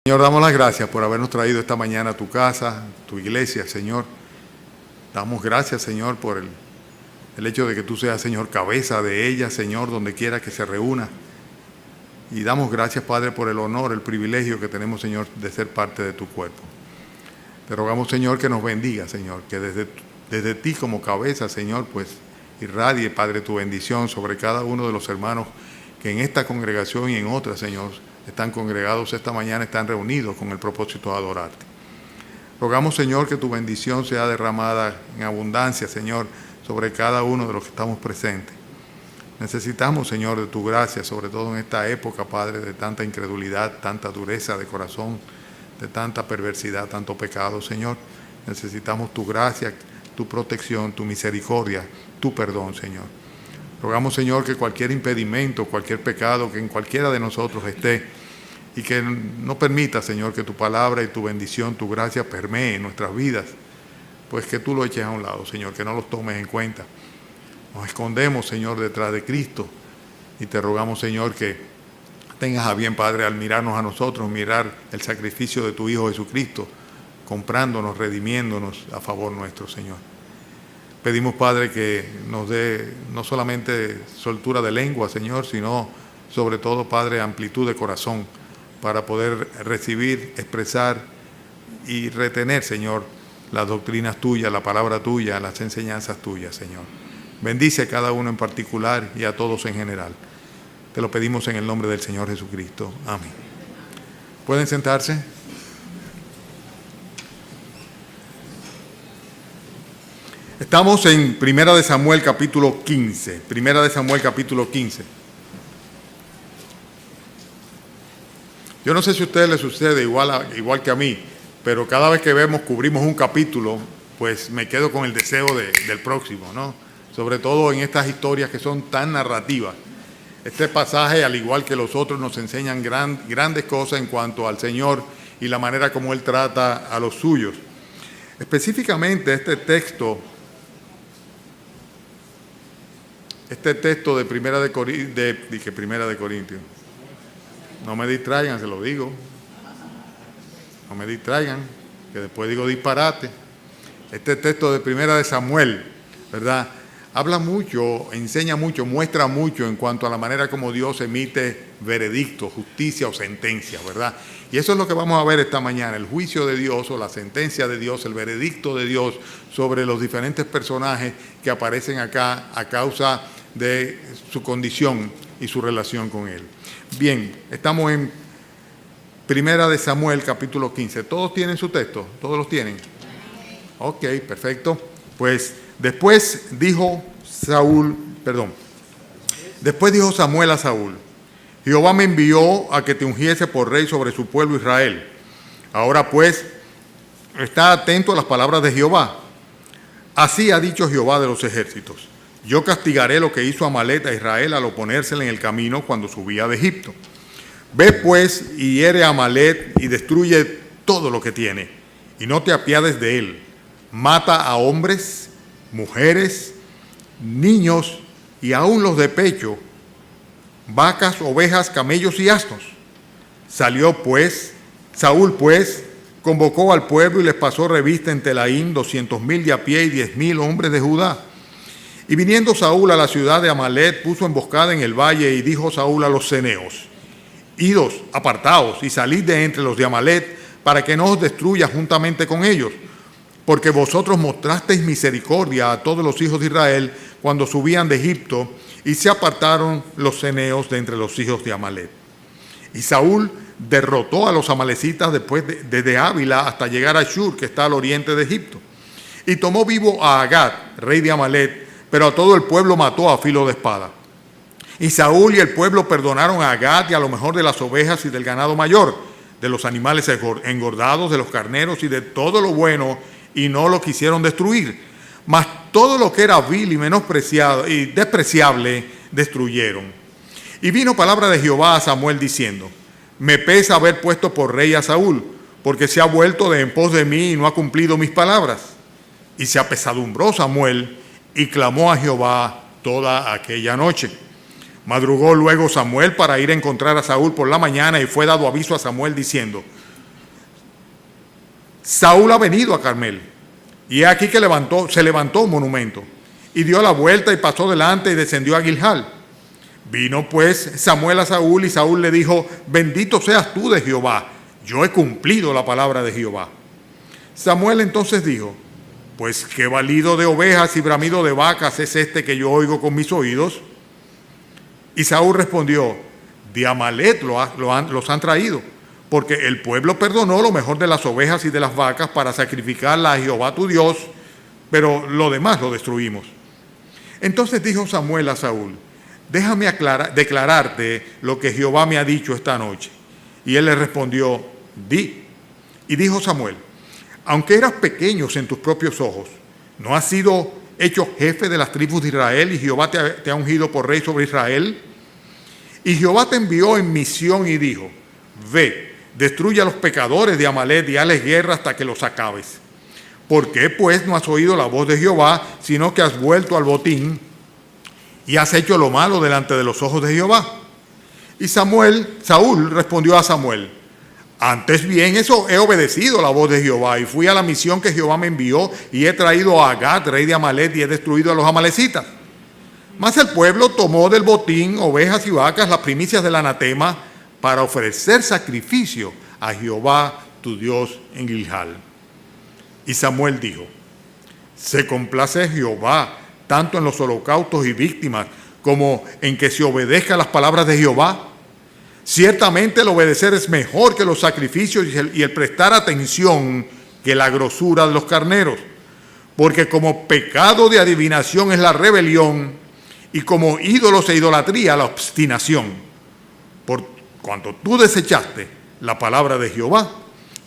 Señor, damos las gracias por habernos traído esta mañana a tu casa, tu iglesia, Señor. Damos gracias, Señor, por el hecho de que tú seas, Señor, cabeza de ella, Señor, donde quiera que se reúna. Y damos gracias, Padre, por el honor, el privilegio que tenemos, Señor, de ser parte de tu cuerpo. Te rogamos, Señor, que nos bendiga, Señor, que desde ti como cabeza, Señor, pues irradie, Padre, tu bendición sobre cada uno de los hermanos que en esta congregación y en otras, Señor, están congregados esta mañana, están reunidos con el propósito de adorarte. Rogamos, Señor, que tu bendición sea derramada en abundancia, Señor, sobre cada uno de los que estamos presentes. Necesitamos, Señor, de tu gracia, sobre todo en esta época, Padre, de tanta incredulidad, tanta dureza de corazón, de tanta perversidad, tanto pecado, Señor. Necesitamos tu gracia, tu protección, tu misericordia, tu perdón, Señor. Rogamos, Señor, que cualquier impedimento, cualquier pecado que en cualquiera de nosotros esté y que no permita, Señor, que tu palabra y tu bendición, tu gracia permee en nuestras vidas, pues que tú lo eches a un lado, Señor, que no los tomes en cuenta. Nos escondemos, Señor, detrás de Cristo y te rogamos, Señor, que tengas a bien, Padre, al mirarnos a nosotros, mirar el sacrificio de tu Hijo Jesucristo, comprándonos, redimiéndonos a favor nuestro, Señor. Pedimos, Padre, que nos dé no solamente soltura de lengua, Señor, sino sobre todo, Padre, amplitud de corazón para poder recibir, expresar y retener, Señor, las doctrinas tuyas, la palabra tuya, las enseñanzas tuyas, Señor. Bendice a cada uno en particular y a todos en general. Te lo pedimos en el nombre del Señor Jesucristo. Amén. ¿Pueden sentarse? Estamos en Primera de Samuel capítulo 15. Primera de Samuel capítulo 15. Yo no sé si a ustedes les sucede igual que a mí, pero cada vez que cubrimos un capítulo, pues me quedo con el deseo del próximo, ¿no? Sobre todo en estas historias que son tan narrativas. Este pasaje, al igual que los otros, nos enseñan grandes cosas en cuanto al Señor y la manera como Él trata a los suyos. Específicamente este texto de Primera de Corintios, no me distraigan, se lo digo, no me distraigan, que después digo disparate. Este texto de Primera de Samuel, ¿verdad?, habla mucho, enseña mucho, muestra mucho en cuanto a la manera como Dios emite veredicto, justicia o sentencia, ¿verdad? Y eso es lo que vamos a ver esta mañana, el juicio de Dios o la sentencia de Dios, el veredicto de Dios sobre los diferentes personajes que aparecen acá a causa de su condición y su relación con Él. Bien, estamos en Primera de Samuel, capítulo 15. ¿Todos tienen su texto? ¿Todos los tienen? Ok, perfecto. Pues después dijo Samuel a Saúl: Jehová me envió a que te ungiese por rey sobre su pueblo Israel. Ahora pues, está atento a las palabras de Jehová. Así ha dicho Jehová de los ejércitos: yo castigaré lo que hizo Amalek a Israel al oponérsele en el camino cuando subía de Egipto. Ve pues y hiere a Amalek y destruye todo lo que tiene, y no te apiades de él. Mata a hombres, mujeres, niños y aun los de pecho, vacas, ovejas, camellos y asnos. Saúl pues convocó al pueblo y les pasó revista en Telaín 200,000 de a pie y 10,000 hombres de Judá. Y viniendo Saúl a la ciudad de Amalek, puso emboscada en el valle, y dijo Saúl a los ceneos: idos, apartaos y salid de entre los de Amalek, para que no os destruya juntamente con ellos, porque vosotros mostrasteis misericordia a todos los hijos de Israel cuando subían de Egipto, y se apartaron los ceneos de entre los hijos de Amalek. Y Saúl derrotó a los amalecitas desde Ávila hasta llegar a Shur, que está al oriente de Egipto. Y tomó vivo a Agag, rey de Amalek, pero a todo el pueblo mató a filo de espada. Y Saúl y el pueblo perdonaron a Agag y a lo mejor de las ovejas y del ganado mayor, de los animales engordados, de los carneros y de todo lo bueno, y no lo quisieron destruir. Mas todo lo que era vil y menospreciado y despreciable destruyeron. Y vino palabra de Jehová a Samuel diciendo: me pesa haber puesto por rey a Saúl, porque se ha vuelto de en pos de mí y no ha cumplido mis palabras. Y se apesadumbró Samuel y clamó a Jehová toda aquella noche. Madrugó luego Samuel para ir a encontrar a Saúl por la mañana, y fue dado aviso a Samuel diciendo: Saúl ha venido a Carmel, y he aquí que se levantó un monumento, y dio la vuelta y pasó delante y descendió a Gilgal. Vino pues Samuel a Saúl, y Saúl le dijo: bendito seas tú de Jehová, yo he cumplido la palabra de Jehová. Samuel entonces dijo: pues qué balido de ovejas y bramido de vacas es este que yo oigo con mis oídos. Y Saúl respondió: de Amalec los han traído, porque el pueblo perdonó lo mejor de las ovejas y de las vacas para sacrificarla a Jehová tu Dios, pero lo demás lo destruimos. Entonces dijo Samuel a Saúl: déjame declararte lo que Jehová me ha dicho esta noche. Y él le respondió: di. Y dijo Samuel: aunque eras pequeño en tus propios ojos, ¿no has sido hecho jefe de las tribus de Israel y Jehová te ha ungido por rey sobre Israel? Y Jehová te envió en misión y dijo: ve, destruye a los pecadores de Amalec y hazles guerra hasta que los acabes. ¿Por qué pues no has oído la voz de Jehová, sino que has vuelto al botín y has hecho lo malo delante de los ojos de Jehová? Y Saúl respondió a Samuel: antes bien eso he obedecido la voz de Jehová y fui a la misión que Jehová me envió y he traído a Agag, rey de Amalec, y he destruido a los amalecitas. Mas el pueblo tomó del botín ovejas y vacas, las primicias del anatema, para ofrecer sacrificio a Jehová tu Dios en Gilgal. Y Samuel dijo: se complace Jehová tanto en los holocaustos y víctimas como en que se obedezca las palabras de Jehová. Ciertamente el obedecer es mejor que los sacrificios y el prestar atención que la grosura de los carneros. Porque como pecado de adivinación es la rebelión, y como ídolos e idolatría la obstinación. Por cuanto tú desechaste la palabra de Jehová,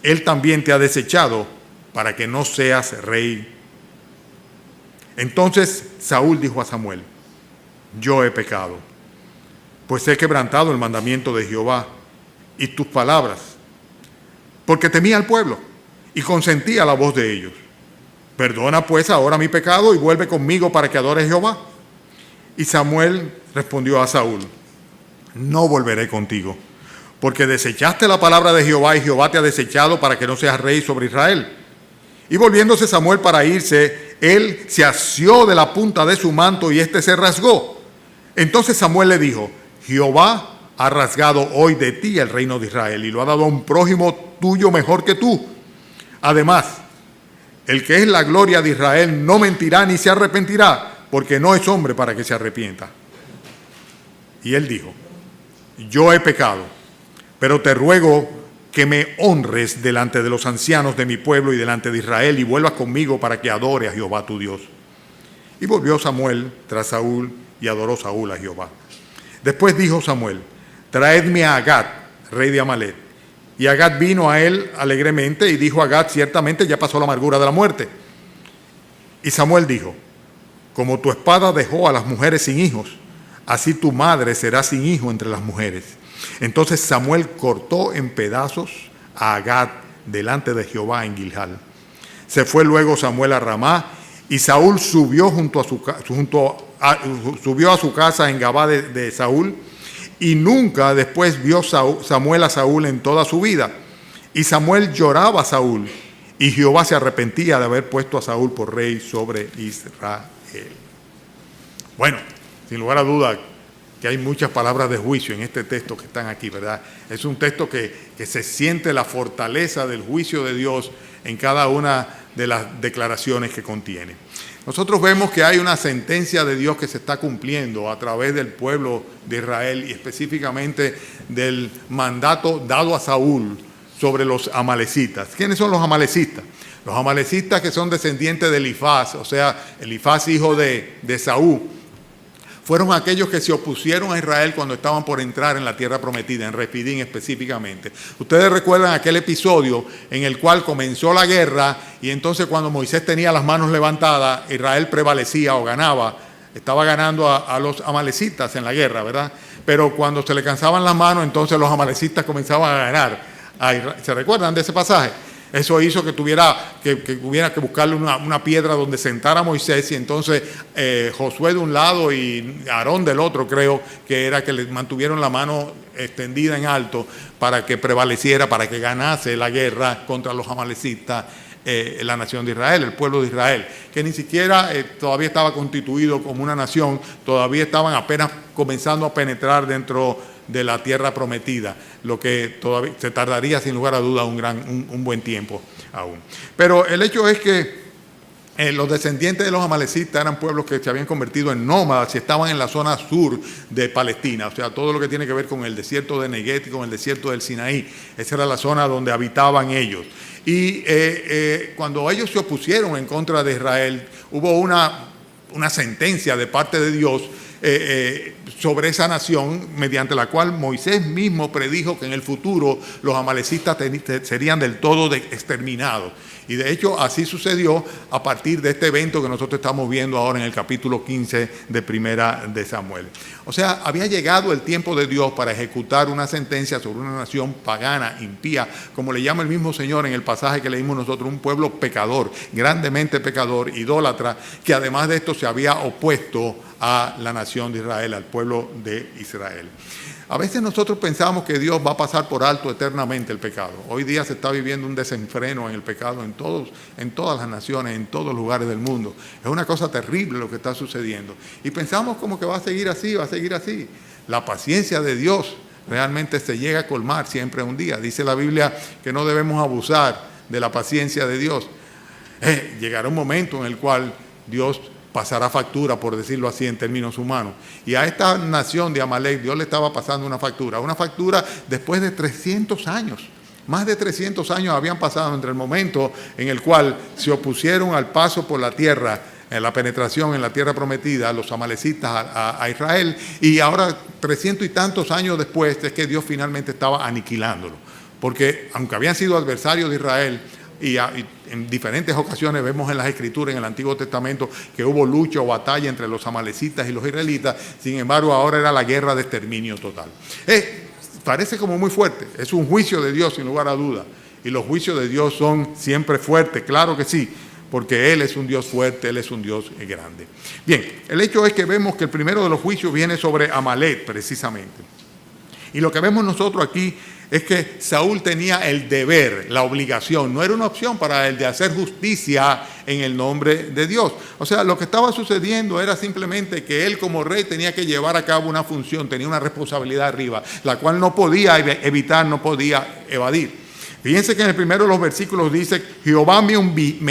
él también te ha desechado para que no seas rey. Entonces Saúl dijo a Samuel: yo he pecado, pues he quebrantado el mandamiento de Jehová y tus palabras, porque temía al pueblo y consentía la voz de ellos. Perdona pues ahora mi pecado y vuelve conmigo para que adore a Jehová. Y Samuel respondió a Saúl: no volveré contigo, porque desechaste la palabra de Jehová y Jehová te ha desechado para que no seas rey sobre Israel. Y volviéndose Samuel para irse, él se asió de la punta de su manto y éste se rasgó. Entonces Samuel le dijo: Jehová ha rasgado hoy de ti el reino de Israel y lo ha dado a un prójimo tuyo mejor que tú. Además, el que es la gloria de Israel no mentirá ni se arrepentirá, porque no es hombre para que se arrepienta. Y él dijo: yo he pecado, pero te ruego que me honres delante de los ancianos de mi pueblo y delante de Israel y vuelvas conmigo para que adore a Jehová tu Dios. Y volvió Samuel tras Saúl y adoró Saúl a Jehová. Después dijo Samuel: traedme a Agag, rey de Amalec. Y Agag vino a él alegremente y dijo a Agag: ciertamente ya pasó la amargura de la muerte. Y Samuel dijo: como tu espada dejó a las mujeres sin hijos, así tu madre será sin hijo entre las mujeres. Entonces Samuel cortó en pedazos a Agag delante de Jehová en Gilgal. Se fue luego Samuel a Ramá, y Saúl subió subió a su casa en Gabá de Saúl, y nunca después vio Samuel a Saúl en toda su vida. Y Samuel lloraba a Saúl, y Jehová se arrepentía de haber puesto a Saúl por rey sobre Israel. Bueno, sin lugar a duda que hay muchas palabras de juicio en este texto que están aquí, ¿verdad? Es un texto que se siente la fortaleza del juicio de Dios en cada una de las declaraciones que contiene. Nosotros vemos que hay una sentencia de Dios que se está cumpliendo a través del pueblo de Israel y específicamente del mandato dado a Saúl sobre los amalecitas. ¿Quiénes son los amalecitas? Los amalecitas que son descendientes de Elifaz, o sea, Elifaz hijo de Saúl, fueron aquellos que se opusieron a Israel cuando estaban por entrar en la tierra prometida, en Refidín específicamente. Ustedes recuerdan aquel episodio en el cual comenzó la guerra y entonces cuando Moisés tenía las manos levantadas, Israel prevalecía o ganaba, estaba ganando a los amalecitas en la guerra, ¿verdad? Pero cuando se le cansaban las manos, entonces los amalecitas comenzaban a ganar a Israel. ¿Se recuerdan de ese pasaje? Eso hizo que hubiera que buscarle una piedra donde sentara a Moisés, y entonces Josué de un lado y Aarón del otro, creo que era, que le mantuvieron la mano extendida en alto para que prevaleciera, para que ganase la guerra contra los amalecitas, la nación de Israel, el pueblo de Israel, que ni siquiera todavía estaba constituido como una nación, todavía estaban apenas comenzando a penetrar dentro de la tierra prometida, lo que todavía se tardaría sin lugar a duda un buen tiempo aún. Pero el hecho es que los descendientes de los amalecitas eran pueblos que se habían convertido en nómadas y estaban en la zona sur de Palestina, o sea, todo lo que tiene que ver con el desierto de Neguet y con el desierto del Sinaí. Esa era la zona donde habitaban ellos. Y cuando ellos se opusieron en contra de Israel, hubo una sentencia de parte de Dios sobre esa nación, mediante la cual Moisés mismo predijo que en el futuro los amalecitas serían del todo exterminados. Y de hecho así sucedió a partir de este evento que nosotros estamos viendo ahora en el capítulo 15 de Primera de Samuel. O sea, había llegado el tiempo de Dios para ejecutar una sentencia sobre una nación pagana, impía, como le llama el mismo Señor en el pasaje que leímos nosotros, un pueblo pecador, grandemente pecador, idólatra, que además de esto se había opuesto a la nación de Israel, al pueblo de Israel. A veces nosotros pensamos que Dios va a pasar por alto eternamente el pecado. Hoy día se está viviendo un desenfreno en el pecado en todas las naciones, en todos los lugares del mundo. Es una cosa terrible lo que está sucediendo. Y pensamos como que va a seguir así, va a seguir así. La paciencia de Dios realmente se llega a colmar siempre un día. Dice la Biblia que no debemos abusar de la paciencia de Dios. Llegará un momento en el cual Dios pasará factura, por decirlo así en términos humanos. Y a esta nación de Amalek Dios le estaba pasando una factura después de 300 años. Más de 300 años habían pasado entre el momento en el cual se opusieron al paso por la tierra, en la penetración en la tierra prometida, los amalecitas a Israel, y ahora 300 y tantos años después es que Dios finalmente estaba aniquilándolo. Porque aunque habían sido adversarios de Israel, y en diferentes ocasiones vemos en las Escrituras, en el Antiguo Testamento, que hubo lucha o batalla entre los amalecitas y los israelitas. Sin embargo, ahora era la guerra de exterminio total. Parece como muy fuerte, es un juicio de Dios sin lugar a duda, y los juicios de Dios son siempre fuertes, claro que sí, porque Él es un Dios fuerte, Él es un Dios grande. Bien, el hecho es que vemos que el primero de los juicios viene sobre Amalek precisamente, y lo que vemos nosotros aquí es que Saúl tenía el deber, la obligación, no era una opción para él, de hacer justicia en el nombre de Dios. O sea, lo que estaba sucediendo era simplemente que él como rey tenía que llevar a cabo una función, tenía una responsabilidad arriba, la cual no podía evitar, no podía evadir. Fíjense que en el primero de los versículos dice: Jehová me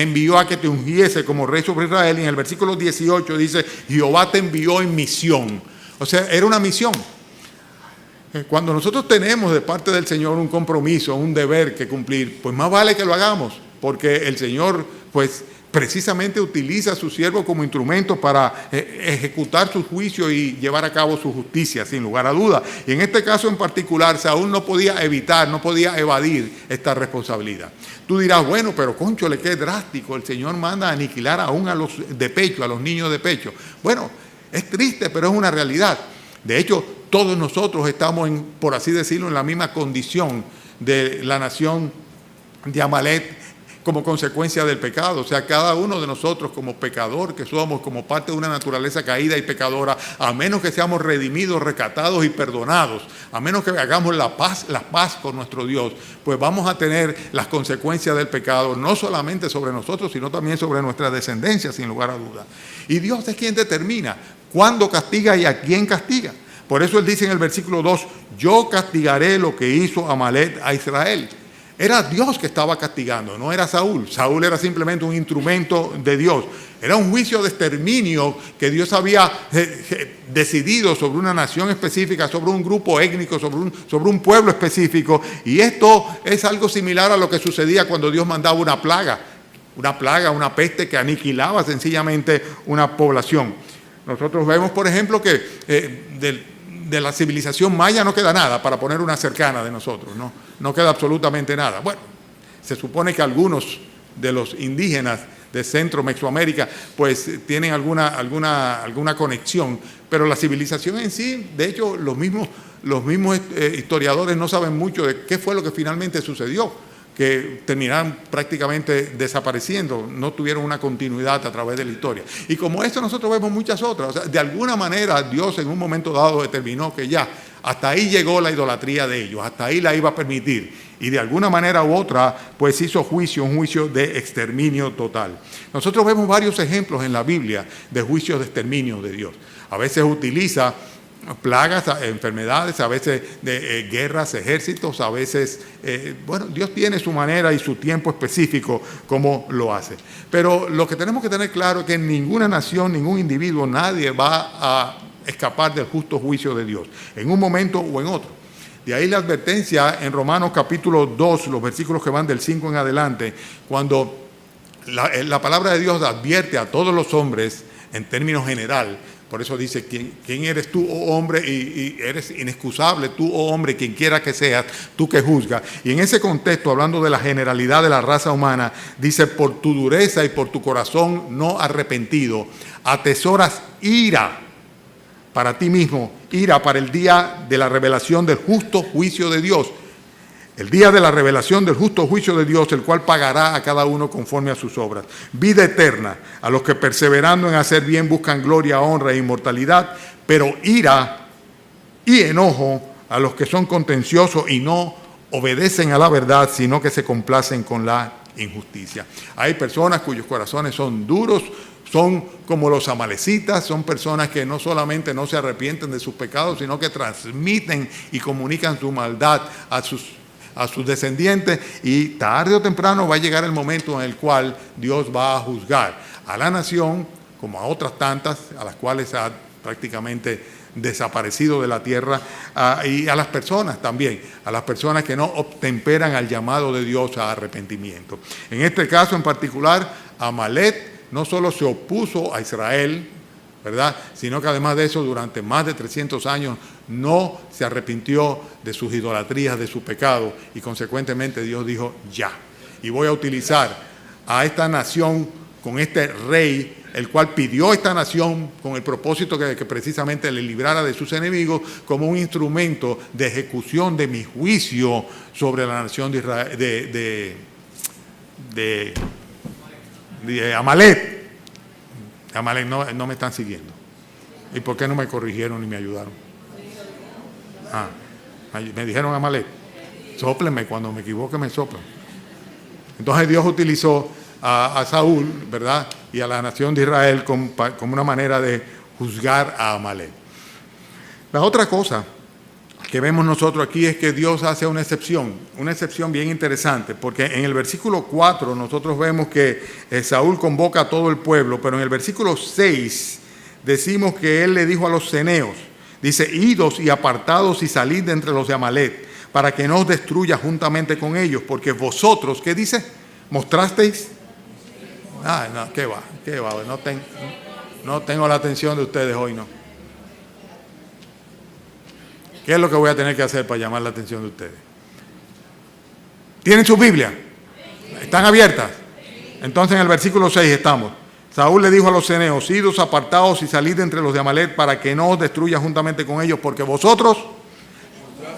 envió a que te ungiese como rey sobre Israel, y en el versículo 18 dice: Jehová te envió en misión. O sea, era una misión. Cuando nosotros tenemos de parte del Señor un compromiso, un deber que cumplir, pues más vale que lo hagamos, porque el Señor pues precisamente utiliza a su siervo como instrumento para ejecutar su juicio y llevar a cabo su justicia, sin lugar a duda. Y en este caso en particular, Saúl no podía evitar, no podía evadir esta responsabilidad. Tú dirás, bueno, pero cónchole, qué drástico, el Señor manda a aniquilar aún a los de pecho, a los niños de pecho. Bueno, es triste, pero es una realidad. De hecho, todos nosotros estamos, por así decirlo, en la misma condición de la nación de Amalek como consecuencia del pecado. O sea, cada uno de nosotros como pecador que somos, como parte de una naturaleza caída y pecadora, a menos que seamos redimidos, rescatados y perdonados, a menos que hagamos la paz con nuestro Dios, pues vamos a tener las consecuencias del pecado, no solamente sobre nosotros, sino también sobre nuestra descendencia, sin lugar a duda. Y Dios es quien determina cuándo castiga y a quién castiga. Por eso él dice en el versículo 2, yo castigaré lo que hizo Amalek a Israel. Era Dios que estaba castigando, no era Saúl. Saúl era simplemente un instrumento de Dios. Era un juicio de exterminio que Dios había decidido sobre una nación específica, sobre un grupo étnico, sobre un pueblo específico. Y esto es algo similar a lo que sucedía cuando Dios mandaba una plaga, una peste que aniquilaba sencillamente una población. Nosotros vemos, por ejemplo, que de la civilización maya no queda nada, para poner una cercana de nosotros, no queda absolutamente nada. Bueno, se supone que algunos de los indígenas de Centro Mesoamérica pues tienen alguna conexión, pero la civilización en sí, de hecho los mismos historiadores no saben mucho de qué fue lo que finalmente sucedió. que terminaron prácticamente desapareciendo, no tuvieron una continuidad a través de la historia. Y como esto nosotros vemos muchas otras. O sea, de alguna manera Dios en un momento dado determinó que ya, hasta ahí llegó la idolatría de ellos, hasta ahí la iba a permitir. Y de alguna manera u otra, pues hizo un juicio de exterminio total. Nosotros vemos varios ejemplos en la Biblia de juicios de exterminio de Dios. A veces utiliza plagas, enfermedades, a veces de guerras, ejércitos, a veces, Dios tiene su manera y su tiempo específico como lo hace. Pero lo que tenemos que tener claro es que ninguna nación, ningún individuo, nadie va a escapar del justo juicio de Dios, en un momento o en otro. De ahí la advertencia en Romanos capítulo 2, los versículos que van del 5 en adelante, cuando la palabra de Dios advierte a todos los hombres en términos general. Por eso dice, ¿quién eres tú, oh hombre? Y eres inexcusable, tú, oh hombre, quien quiera que seas, tú que juzgas. Y en ese contexto, hablando de la generalidad de la raza humana, dice, por tu dureza y por tu corazón no arrepentido, atesoras ira para ti mismo, ira para el día de la revelación del justo juicio de Dios. El día de la revelación del justo juicio de Dios, el cual pagará a cada uno conforme a sus obras. Vida eterna a los que perseverando en hacer bien buscan gloria, honra e inmortalidad, pero ira y enojo a los que son contenciosos y no obedecen a la verdad, sino que se complacen con la injusticia. Hay personas cuyos corazones son duros, son como los amalecitas, son personas que no solamente no se arrepienten de sus pecados, sino que transmiten y comunican su maldad a sus descendientes, y tarde o temprano va a llegar el momento en el cual Dios va a juzgar a la nación, como a otras tantas, a las cuales ha prácticamente desaparecido de la tierra, y a las personas también, a las personas que no obtemperan al llamado de Dios a arrepentimiento. En este caso en particular, Amalek no solo se opuso a Israel, ¿verdad?, sino que además de eso, durante más de 300 años no se arrepintió de sus idolatrías, de su pecado, y consecuentemente Dios dijo, ya, y voy a utilizar a esta nación con este rey, el cual pidió a esta nación con el propósito que precisamente le librara de sus enemigos, como un instrumento de ejecución de mi juicio sobre la nación de Israel, de Amalek. Amalek, no me están siguiendo. ¿Y por qué no me corrigieron ni me ayudaron? Me dijeron Amalek. Sóplenme, cuando me equivoque me soplan. Entonces Dios utilizó a Saúl, ¿verdad?, y a la nación de Israel como una manera de juzgar a Amalek. La otra cosa que vemos nosotros aquí es que Dios hace una excepción bien interesante, porque en el versículo 4 nosotros vemos que Saúl convoca a todo el pueblo, pero en el versículo 6 decimos que él le dijo a los ceneos, dice, idos y apartados y salid de entre los de Amalek, para que no os destruya juntamente con ellos, porque vosotros, ¿qué dice? ¿Mostrasteis? No, ¿qué va? No tengo la atención de ustedes hoy, no. ¿Qué es lo que voy a tener que hacer para llamar la atención de ustedes? ¿Tienen su Biblia? ¿Están abiertas? Entonces en el versículo 6 estamos. Saúl le dijo a los ceneos, idos apartados y salid de entre los de Amalek para que no os destruya juntamente con ellos, porque vosotros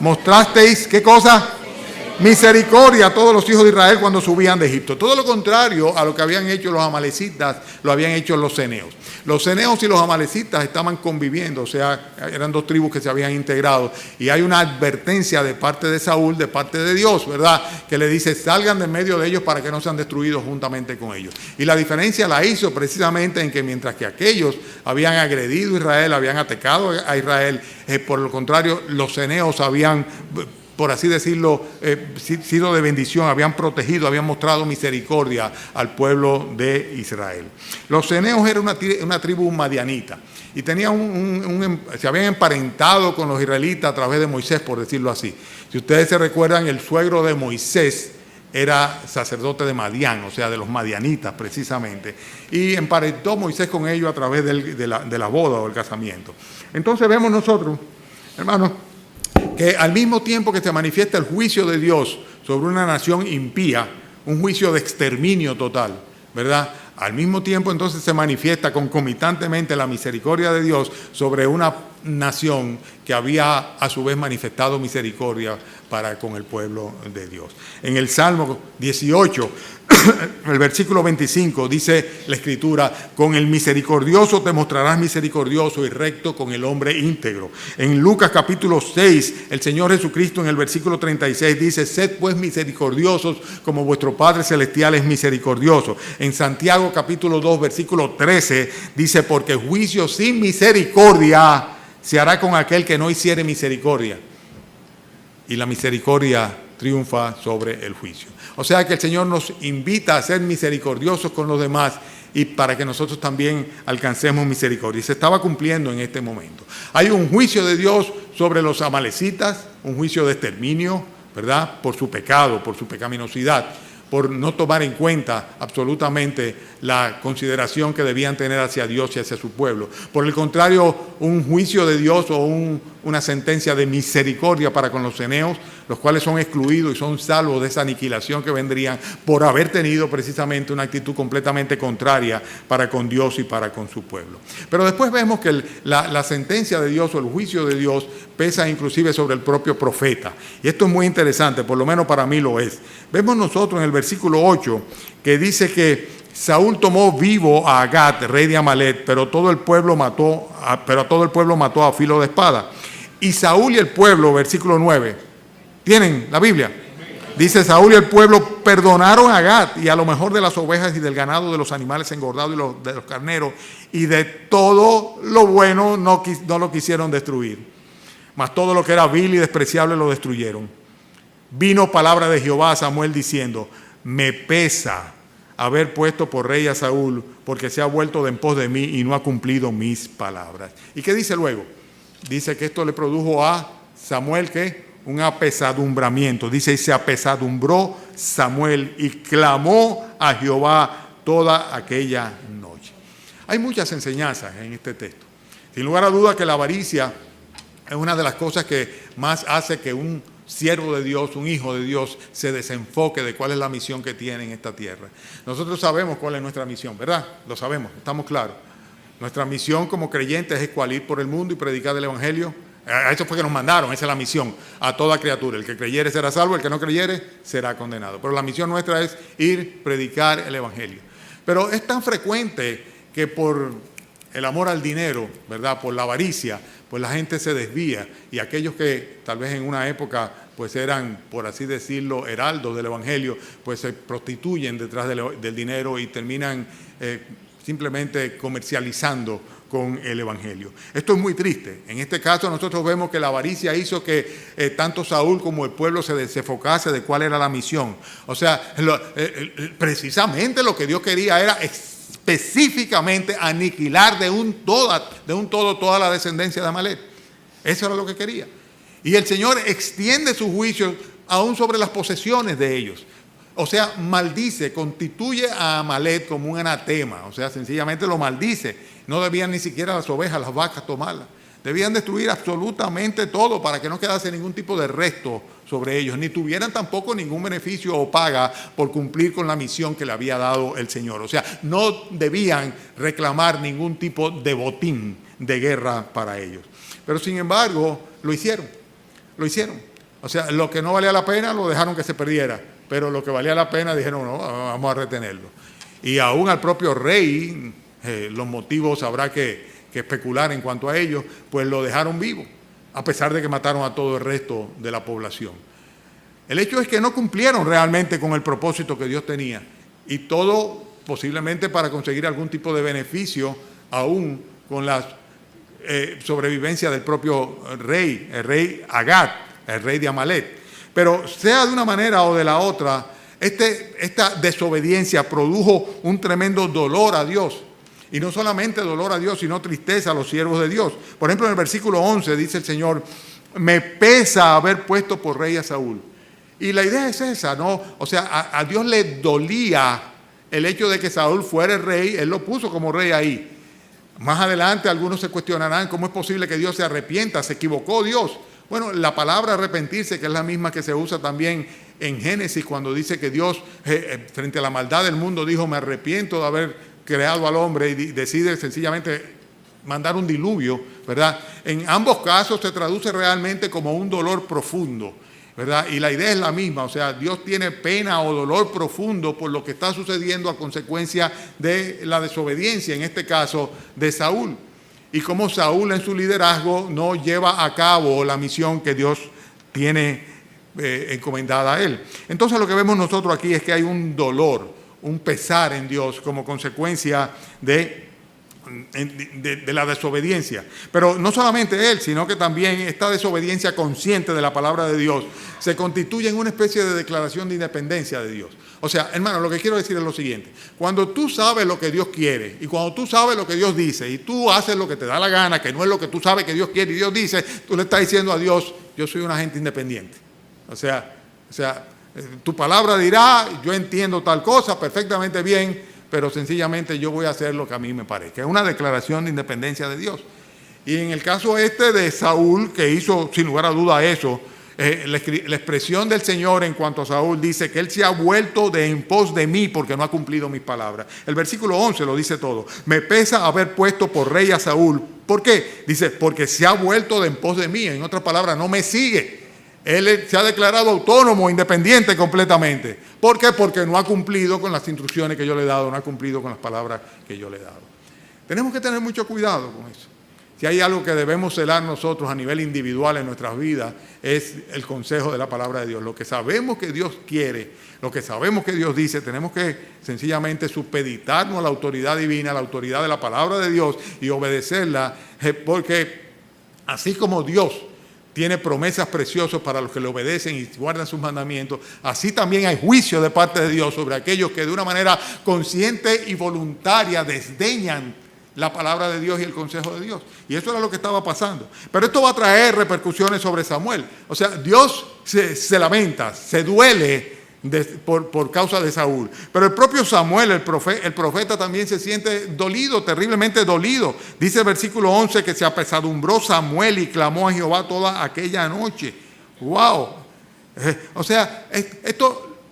mostrasteis, ¿qué cosa? Misericordia a todos los hijos de Israel cuando subían de Egipto. Todo lo contrario a lo que habían hecho los amalecitas, lo habían hecho los ceneos. Los ceneos y los amalecitas estaban conviviendo, o sea, eran dos tribus que se habían integrado. Y hay una advertencia de parte de Saúl, de parte de Dios, ¿verdad?, que le dice, salgan de medio de ellos para que no sean destruidos juntamente con ellos. Y la diferencia la hizo precisamente en que mientras que aquellos habían agredido a Israel, habían atacado a Israel, por lo contrario, los ceneos habían, por así decirlo, sido de bendición, habían protegido, habían mostrado misericordia al pueblo de Israel. Los ceneos eran una tribu madianita y tenían se habían emparentado con los israelitas a través de Moisés, por decirlo así. Si ustedes se recuerdan, el suegro de Moisés era sacerdote de Madián, o sea, de los madianitas precisamente, y emparentó Moisés con ellos a través de la boda o el casamiento. Entonces vemos nosotros, hermanos, que al mismo tiempo que se manifiesta el juicio de Dios sobre una nación impía, un juicio de exterminio total, ¿verdad? Al mismo tiempo entonces se manifiesta concomitantemente la misericordia de Dios sobre una nación que había a su vez manifestado misericordia para con el pueblo de Dios. En el Salmo 18, el versículo 25, dice la Escritura: con el misericordioso te mostrarás misericordioso y recto con el hombre íntegro. En Lucas capítulo 6, el Señor Jesucristo en el versículo 36 dice: sed pues misericordiosos como vuestro Padre Celestial es misericordioso. En Santiago capítulo 2, versículo 13 dice: porque juicio sin misericordia se hará con aquel que no hiciere misericordia. Y la misericordia triunfa sobre el juicio. O sea que el Señor nos invita a ser misericordiosos con los demás y para que nosotros también alcancemos misericordia. Y se estaba cumpliendo en este momento. Hay un juicio de Dios sobre los amalecitas, un juicio de exterminio, ¿verdad? Por su pecado, por su pecaminosidad, por no tomar en cuenta absolutamente la consideración que debían tener hacia Dios y hacia su pueblo. Por el contrario, un juicio de Dios o una sentencia de misericordia para con los eneos, los cuales son excluidos y son salvos de esa aniquilación que vendrían por haber tenido precisamente una actitud completamente contraria para con Dios y para con su pueblo. Pero después vemos que la sentencia de Dios o el juicio de Dios pesa inclusive sobre el propio profeta. Y esto es muy interesante, por lo menos para mí lo es. Vemos nosotros en el versículo 8 que dice que Saúl tomó vivo a Agat, rey de Amalec, pero a todo el pueblo mató a filo de espada. Y Saúl y el pueblo, versículo 9, ¿tienen la Biblia? Dice: Saúl y el pueblo perdonaron a Agat y a lo mejor de las ovejas y del ganado, de los animales engordados y de los carneros, y de todo lo bueno no lo quisieron destruir. Mas todo lo que era vil y despreciable lo destruyeron. Vino palabra de Jehová a Samuel diciendo: me pesa haber puesto por rey a Saúl, porque se ha vuelto de en pos de mí y no ha cumplido mis palabras. ¿Y qué dice luego? Dice que esto le produjo a Samuel, ¿qué? Un apesadumbramiento. Dice: y se apesadumbró Samuel y clamó a Jehová toda aquella noche. Hay muchas enseñanzas en este texto. Sin lugar a duda que la avaricia es una de las cosas que más hace que un siervo de Dios, un hijo de Dios, se desenfoque de cuál es la misión que tiene en esta tierra. Nosotros sabemos cuál es nuestra misión, ¿verdad? Lo sabemos, estamos claros. Nuestra misión como creyentes es cual: ir por el mundo y predicar el evangelio. A eso fue que nos mandaron, esa es la misión, a toda criatura. El que creyere será salvo, el que no creyere será condenado. Pero la misión nuestra es ir, predicar el evangelio. Pero es tan frecuente que por el amor al dinero, ¿verdad? Por la avaricia, pues la gente se desvía, y aquellos que tal vez en una época pues eran, por así decirlo, heraldos del evangelio, pues se prostituyen detrás del dinero y terminan simplemente comercializando con el evangelio. Esto es muy triste. En este caso nosotros vemos que la avaricia hizo que tanto Saúl como el pueblo se desenfocase de cuál era la misión. O sea, precisamente lo que Dios quería era específicamente aniquilar de un todo toda la descendencia de Amalec. Eso era lo que quería. Y el Señor extiende su juicio aún sobre las posesiones de ellos. O sea, maldice, constituye a Amalec como un anatema. O sea, sencillamente lo maldice. No debían ni siquiera las ovejas, las vacas tomarlas. Debían destruir absolutamente todo para que no quedase ningún tipo de resto sobre ellos, ni tuvieran tampoco ningún beneficio o paga por cumplir con la misión que le había dado el Señor. O sea, no debían reclamar ningún tipo de botín de guerra para ellos. Pero sin embargo, lo hicieron. O sea, lo que no valía la pena lo dejaron que se perdiera, pero lo que valía la pena dijeron: no, vamos a retenerlo. Y aún al propio rey, los motivos habrá que especular en cuanto a ellos, pues lo dejaron vivo, a pesar de que mataron a todo el resto de la población. El hecho es que no cumplieron realmente con el propósito que Dios tenía, y todo posiblemente para conseguir algún tipo de beneficio, aún con la sobrevivencia del propio rey, el rey Agat, el rey de Amalec. Pero sea de una manera o de la otra, esta desobediencia produjo un tremendo dolor a Dios. Y no solamente dolor a Dios, sino tristeza a los siervos de Dios. Por ejemplo, en el versículo 11 dice el Señor: me pesa haber puesto por rey a Saúl. Y la idea es esa, ¿no? O sea, a Dios le dolía el hecho de que Saúl fuera el rey. Él lo puso como rey ahí. Más adelante algunos se cuestionarán cómo es posible que Dios se arrepienta. ¿Se equivocó Dios? Bueno, la palabra arrepentirse, que es la misma que se usa también en Génesis cuando dice que Dios, frente a la maldad del mundo, dijo: me arrepiento de haber creado al hombre, y decide sencillamente mandar un diluvio, ¿verdad? En ambos casos se traduce realmente como un dolor profundo, ¿verdad? Y la idea es la misma, o sea, Dios tiene pena o dolor profundo por lo que está sucediendo a consecuencia de la desobediencia, en este caso de Saúl. Y como Saúl en su liderazgo no lleva a cabo la misión que Dios tiene encomendada a él. Entonces lo que vemos nosotros aquí es que hay un dolor, un pesar en Dios como consecuencia de la desobediencia. Pero no solamente él, sino que también esta desobediencia consciente de la palabra de Dios se constituye en una especie de declaración de independencia de Dios. O sea, hermano, lo que quiero decir es lo siguiente: cuando tú sabes lo que Dios quiere y cuando tú sabes lo que Dios dice y tú haces lo que te da la gana, que no es lo que tú sabes que Dios quiere y Dios dice, tú le estás diciendo a Dios: yo soy un agente independiente. O sea, tu palabra dirá: yo entiendo tal cosa perfectamente bien, pero sencillamente yo voy a hacer lo que a mí me parezca. Es una declaración de independencia de Dios. Y en el caso de Saúl, que hizo sin lugar a duda eso, la expresión del Señor en cuanto a Saúl dice que él se ha vuelto de en pos de mí porque no ha cumplido mis palabras. El versículo 11 lo dice todo. Me pesa haber puesto por rey a Saúl. ¿Por qué? Dice: porque se ha vuelto de en pos de mí. En otras palabras, no me sigue. Él se ha declarado autónomo, independiente completamente. ¿Por qué? Porque no ha cumplido con las instrucciones que yo le he dado, no ha cumplido con las palabras que yo le he dado. Tenemos que tener mucho cuidado con eso. Si hay algo que debemos celar nosotros a nivel individual en nuestras vidas, es el consejo de la palabra de Dios. Lo que sabemos que Dios quiere, lo que sabemos que Dios dice, tenemos que sencillamente supeditarnos a la autoridad divina, a la autoridad de la palabra de Dios y obedecerla, porque así como Dios tiene promesas preciosas para los que le obedecen y guardan sus mandamientos, así también hay juicio de parte de Dios sobre aquellos que de una manera consciente y voluntaria desdeñan la palabra de Dios y el consejo de Dios. Y eso era lo que estaba pasando. Pero esto va a traer repercusiones sobre Samuel. O sea, Dios se lamenta, se duele por causa de Saúl. Pero el propio Samuel, el profeta, también se siente dolido, terriblemente dolido. Dice el versículo 11 que se apesadumbró Samuel y clamó a Jehová toda aquella noche. ¡Wow! O sea,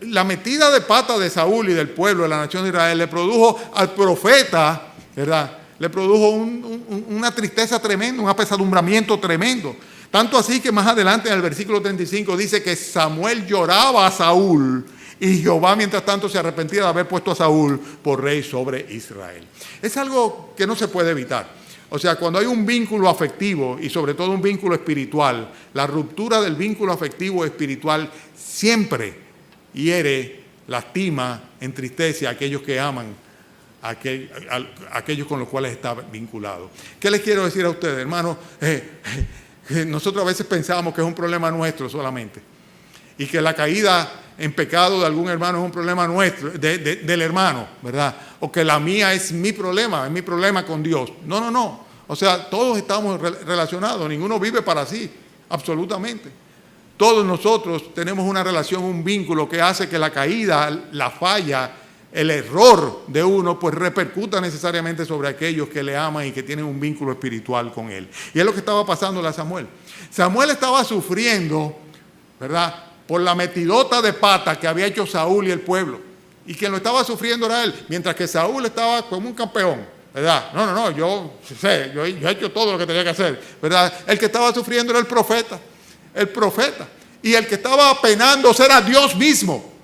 la metida de pata de Saúl y del pueblo de la nación de Israel le produjo al profeta, ¿verdad?, le produjo una tristeza tremenda, un apesadumbramiento tremendo. Tanto así que más adelante en el versículo 35 dice que Samuel lloraba a Saúl y Jehová mientras tanto se arrepentía de haber puesto a Saúl por rey sobre Israel. Es algo que no se puede evitar. O sea, cuando hay un vínculo afectivo y sobre todo un vínculo espiritual, la ruptura del vínculo afectivo espiritual siempre hiere, lastima, entristece a aquellos que aman aquellos con los cuales está vinculado. ¿Qué les quiero decir a ustedes, hermanos? Nosotros a veces pensamos que es un problema nuestro solamente y que la caída en pecado de algún hermano es un problema nuestro, del hermano, ¿verdad? O que la mía es mi problema con Dios. No. O sea, todos estamos relacionados, ninguno vive para sí, absolutamente. Todos nosotros tenemos una relación, un vínculo que hace que la caída, la falla, el error de uno, pues repercuta necesariamente sobre aquellos que le aman y que tienen un vínculo espiritual con él. Y es lo que estaba pasándole a Samuel. Samuel estaba sufriendo, ¿verdad?, por la metidota de pata que había hecho Saúl y el pueblo. Y quien lo estaba sufriendo era él, mientras que Saúl estaba como un campeón, ¿verdad? No, yo he hecho todo lo que tenía que hacer, ¿verdad? El que estaba sufriendo era el profeta. Y el que estaba apenándose era Dios mismo,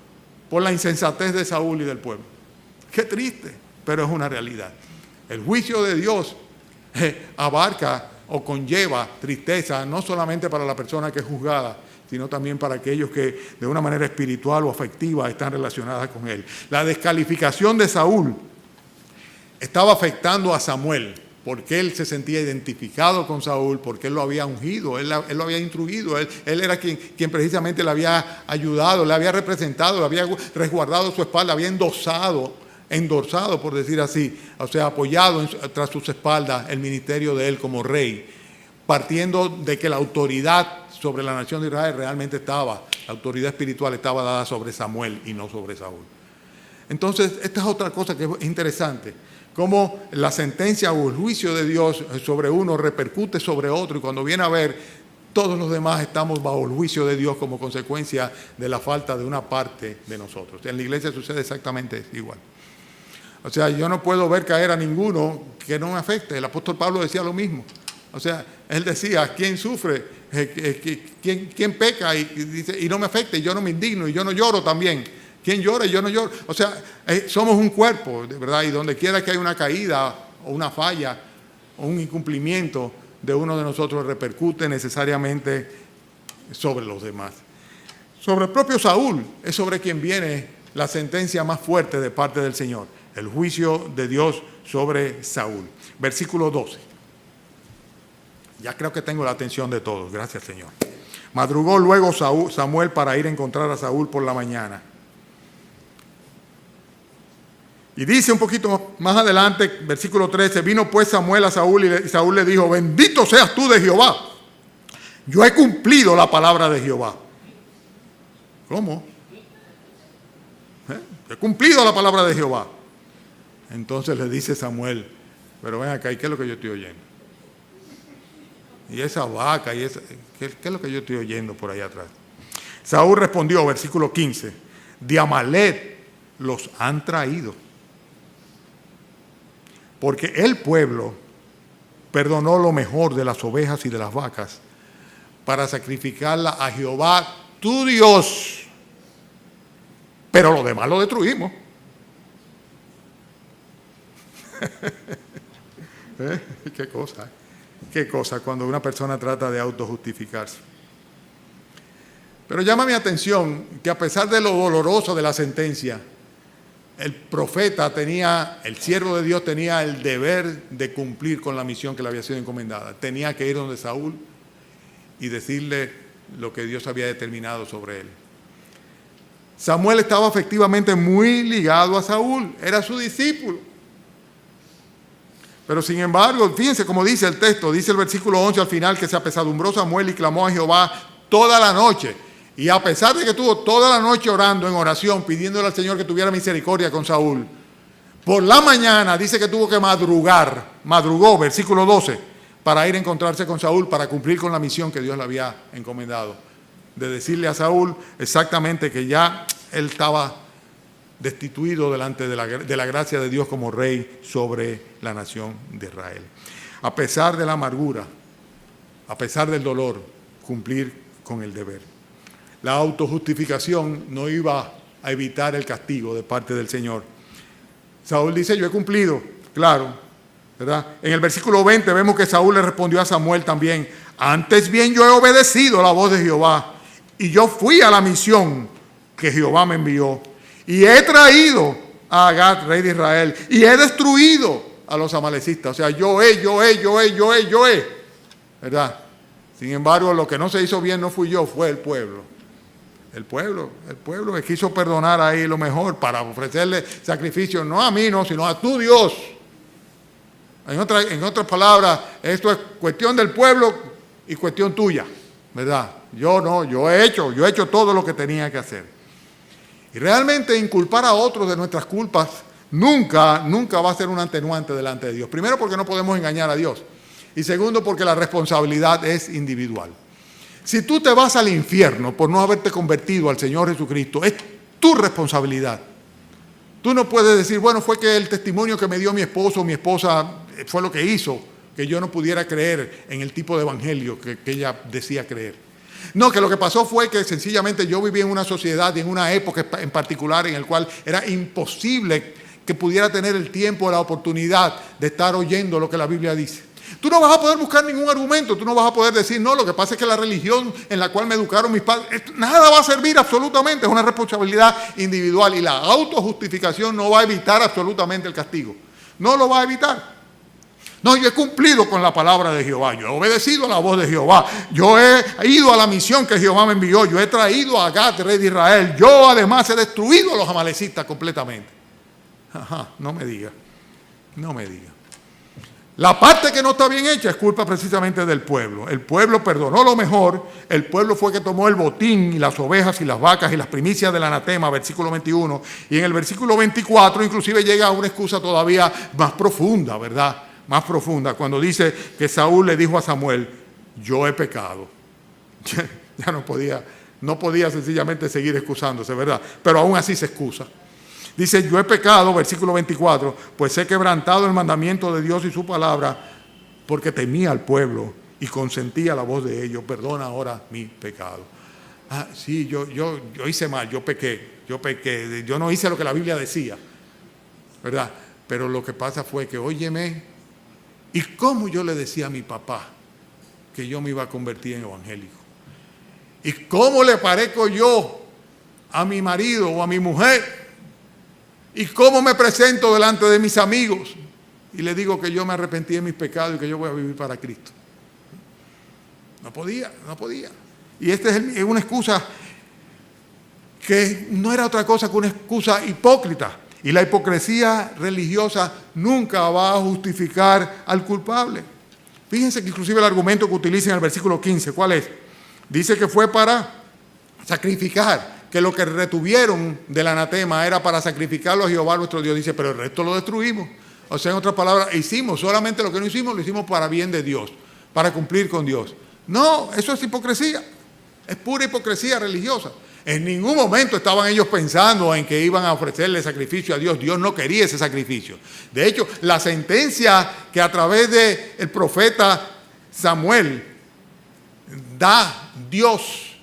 por la insensatez de Saúl y del pueblo. Qué triste, pero es una realidad. El juicio de Dios abarca o conlleva tristeza, no solamente para la persona que es juzgada, sino también para aquellos que de una manera espiritual o afectiva están relacionadas con él. La descalificación de Saúl estaba afectando a Samuel, porque él se sentía identificado con Saúl, porque él lo había ungido, él lo había instruido, él era quien precisamente le había ayudado, le había representado, le había resguardado su espalda, había endorsado, por decir así, o sea, apoyado tras sus espaldas el ministerio de él como rey, partiendo de que la autoridad sobre la nación de Israel realmente la autoridad espiritual estaba dada sobre Samuel y no sobre Saúl. Entonces, esta es otra cosa que es interesante. Cómo la sentencia o el juicio de Dios sobre uno repercute sobre otro, y cuando viene a ver, Todos los demás estamos bajo el juicio de Dios como consecuencia de la falta de una parte de nosotros. En la iglesia sucede exactamente igual. O sea, yo no puedo ver caer a ninguno que no me afecte. El apóstol Pablo decía lo mismo. O sea, él decía, ¿quién sufre? ¿Quién peca? Y no me afecta, y yo no me indigno, y yo no lloro también. ¿Quién llora y yo no lloro? O sea, somos un cuerpo, de verdad, y donde quiera que haya una caída o una falla o un incumplimiento de uno de nosotros repercute necesariamente sobre los demás. Sobre el propio Saúl es sobre quien viene la sentencia más fuerte de parte del Señor, el juicio de Dios sobre Saúl. Versículo 12. Ya creo que tengo la atención de todos, gracias Señor. Madrugó luego Samuel para ir a encontrar a Saúl por la mañana. Y dice un poquito más adelante, versículo 13, vino pues Samuel a Saúl y Saúl le dijo, bendito seas tú de Jehová, yo he cumplido la palabra de Jehová. ¿Cómo? He cumplido la palabra de Jehová. Entonces le dice Samuel, pero ven acá, ¿y qué es lo que yo estoy oyendo? Y esa vaca, ¿qué es lo que yo estoy oyendo por ahí atrás? Saúl respondió, versículo 15, de Amalec los han traído, porque el pueblo perdonó lo mejor de las ovejas y de las vacas para sacrificarla a Jehová tu Dios, pero lo demás lo destruimos. Qué cosa cuando una persona trata de autojustificarse. Pero llama mi atención que a pesar de lo doloroso de la sentencia, el profeta el siervo de Dios tenía el deber de cumplir con la misión que le había sido encomendada. Tenía que ir donde Saúl y decirle lo que Dios había determinado sobre él. Samuel estaba efectivamente muy ligado a Saúl, era su discípulo. Pero sin embargo, fíjense cómo dice el texto, dice el versículo 11 al final, que se apesadumbró Samuel y clamó a Jehová toda la noche. Y a pesar de que estuvo toda la noche orando en oración, pidiéndole al Señor que tuviera misericordia con Saúl, por la mañana dice que tuvo que madrugó, versículo 12, para ir a encontrarse con Saúl, para cumplir con la misión que Dios le había encomendado, de decirle a Saúl exactamente que ya él estaba destituido delante de la gracia de Dios como rey sobre la nación de Israel. A pesar de la amargura, a pesar del dolor, cumplir con el deber. La autojustificación no iba a evitar el castigo de parte del Señor. Saúl dice, yo he cumplido, claro, ¿verdad? En el versículo 20 vemos que Saúl le respondió a Samuel también, antes bien yo he obedecido la voz de Jehová, y yo fui a la misión que Jehová me envió, y he traído a Agag, rey de Israel, y he destruido a los amalecistas. O sea, yo he, ¿verdad? Sin embargo, lo que no se hizo bien no fui yo, fue el pueblo. El pueblo que quiso perdonar ahí lo mejor para ofrecerle sacrificio, no a mí, no, sino a tu Dios. En otras palabras, esto es cuestión del pueblo y cuestión tuya, ¿verdad? Yo he hecho todo lo que tenía que hacer. Y realmente inculpar a otros de nuestras culpas nunca va a ser un atenuante delante de Dios. Primero, porque no podemos engañar a Dios. Y segundo, porque la responsabilidad es individual. Si tú te vas al infierno por no haberte convertido al Señor Jesucristo, es tu responsabilidad. Tú no puedes decir, bueno, fue que el testimonio que me dio mi esposo o mi esposa fue lo que hizo que yo no pudiera creer en el tipo de evangelio que ella decía creer. No, que lo que pasó fue que sencillamente yo vivía en una sociedad y en una época en particular en el cual era imposible que pudiera tener el tiempo o la oportunidad de estar oyendo lo que la Biblia dice. Tú no vas a poder buscar ningún argumento, tú no vas a poder decir, no, lo que pasa es que la religión en la cual me educaron mis padres, nada va a servir absolutamente, es una responsabilidad individual y la autojustificación no va a evitar absolutamente el castigo, no lo va a evitar. No, yo he cumplido con la palabra de Jehová, yo he obedecido a la voz de Jehová, yo he ido a la misión que Jehová me envió, yo he traído a Agag, rey de Israel, yo además he destruido a los amalecistas completamente. Ajá, no me diga. La parte que no está bien hecha es culpa precisamente del pueblo. El pueblo perdonó lo mejor, el pueblo fue que tomó el botín y las ovejas y las vacas y las primicias del anatema, versículo 21, y en el versículo 24 inclusive llega a una excusa todavía más profunda, ¿verdad? Más profunda, cuando dice que Saúl le dijo a Samuel, yo he pecado. ya no podía sencillamente seguir excusándose, ¿verdad? Pero aún así se excusa. Dice, yo he pecado, versículo 24, pues he quebrantado el mandamiento de Dios y su palabra, porque temía al pueblo y consentía la voz de ellos. Perdona ahora mi pecado. Ah, sí, yo hice mal, yo pequé, yo no hice lo que la Biblia decía, ¿verdad? Pero lo que pasa fue que, óyeme, ¿y cómo yo le decía a mi papá que yo me iba a convertir en evangélico? ¿Y cómo le parezco yo a mi marido o a mi mujer? ¿Y cómo me presento delante de mis amigos? Y le digo que yo me arrepentí de mis pecados y que yo voy a vivir para Cristo. No podía. Y esta es una excusa que no era otra cosa que una excusa hipócrita. Y la hipocresía religiosa nunca va a justificar al culpable. Fíjense que inclusive el argumento que utiliza en el versículo 15, ¿cuál es? Dice que fue para sacrificar, que lo que retuvieron del anatema era para sacrificarlo a Jehová nuestro Dios. Dice, pero el resto lo destruimos. O sea, en otras palabras, hicimos solamente lo que no hicimos, lo hicimos para bien de Dios, para cumplir con Dios. No, eso es hipocresía, es pura hipocresía religiosa. En ningún momento estaban ellos pensando en que iban a ofrecerle sacrificio a Dios. Dios no quería ese sacrificio. De hecho, la sentencia que a través del profeta Samuel da Dios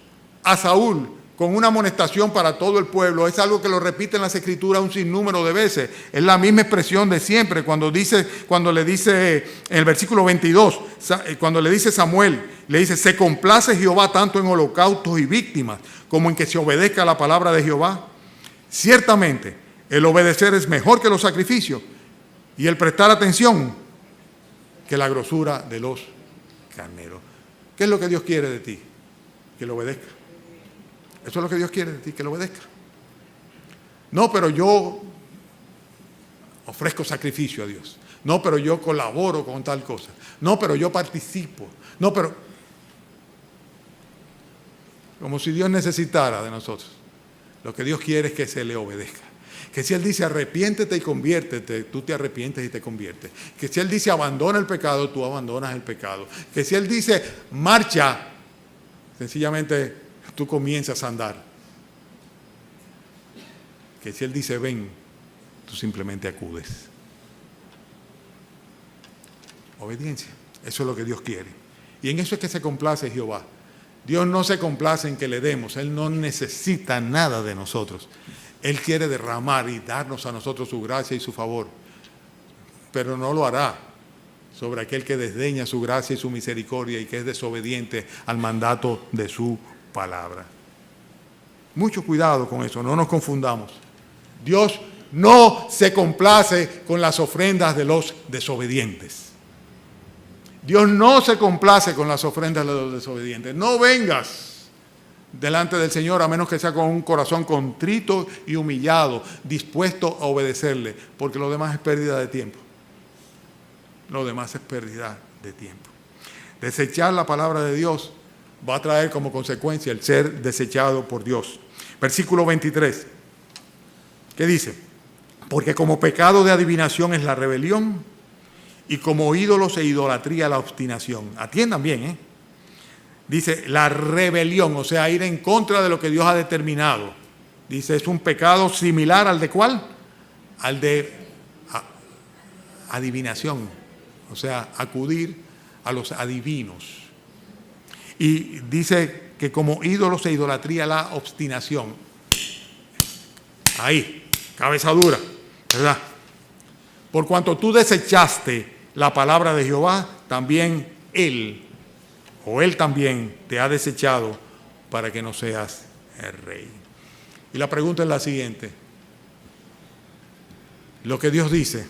a Saúl con una amonestación para todo el pueblo, es algo que lo repite en las Escrituras un sinnúmero de veces. Es la misma expresión de siempre. Cuando le dice en el versículo 22, cuando le dice Samuel, le dice, se complace Jehová tanto en holocaustos y víctimas como en que se obedezca a la palabra de Jehová. Ciertamente, el obedecer es mejor que los sacrificios y el prestar atención que la grosura de los carneros. ¿Qué es lo que Dios quiere de ti? Que lo obedezca. Eso es lo que Dios quiere de ti, que lo obedezca. No, pero yo ofrezco sacrificio a Dios. No, pero yo colaboro con tal cosa. No, pero yo participo. No, pero... como si Dios necesitara de nosotros. Lo que Dios quiere es que se le obedezca. Que si Él dice arrepiéntete y conviértete, tú te arrepientes y te conviertes. Que si Él dice abandona el pecado, tú abandonas el pecado. Que si Él dice marcha, sencillamente tú comienzas a andar. Que si Él dice ven, tú simplemente acudes. Obediencia. Eso es lo que Dios quiere. Y en eso es que se complace Jehová. Dios no se complace en que le demos. Él no necesita nada de nosotros. Él quiere derramar y darnos a nosotros su gracia y su favor. Pero no lo hará sobre aquel que desdeña su gracia y su misericordia y que es desobediente al mandato de su palabra. Mucho cuidado con eso, no nos confundamos. Dios no se complace con las ofrendas de los desobedientes. Dios no se complace con las ofrendas de los desobedientes. No vengas delante del Señor a menos que sea con un corazón contrito y humillado, dispuesto a obedecerle, porque lo demás es pérdida de tiempo. Lo demás es pérdida de tiempo. Desechar la palabra de Dios va a traer como consecuencia el ser desechado por Dios. Versículo 23. ¿Qué dice? Porque como pecado de adivinación es la rebelión y como ídolos e idolatría la obstinación. Atiendan bien, Dice la rebelión, o sea, ir en contra de lo que Dios ha determinado. Dice, es un pecado similar al de ¿cuál? Al de adivinación, o sea, acudir a los adivinos. Y dice que como ídolos e idolatría la obstinación. Ahí, cabeza dura, ¿verdad? Por cuanto tú desechaste la palabra de Jehová, también Él también te ha desechado para que no seas el rey. Y la pregunta es la siguiente. Lo que Dios dice,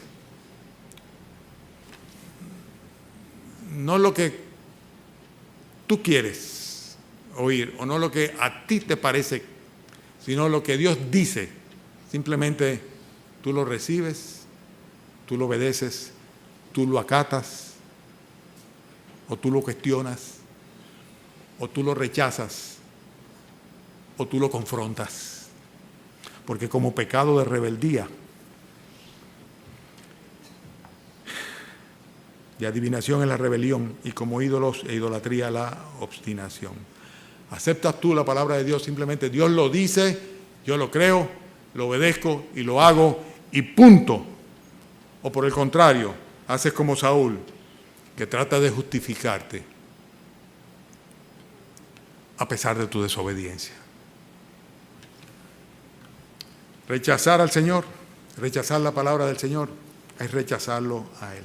no lo que tú quieres oír, o no lo que a ti te parece, sino lo que Dios dice. Simplemente tú lo recibes, tú lo obedeces, tú lo acatas, o tú lo cuestionas, o tú lo rechazas, o tú lo confrontas. Porque como pecado de rebeldía, de adivinación es la rebelión, y como ídolos e idolatría la obstinación. ¿Aceptas tú la palabra de Dios? Simplemente Dios lo dice, yo lo creo, lo obedezco y lo hago y punto. O por el contrario, haces como Saúl, que trata de justificarte a pesar de tu desobediencia. Rechazar al Señor, rechazar la palabra del Señor, es rechazarlo a Él.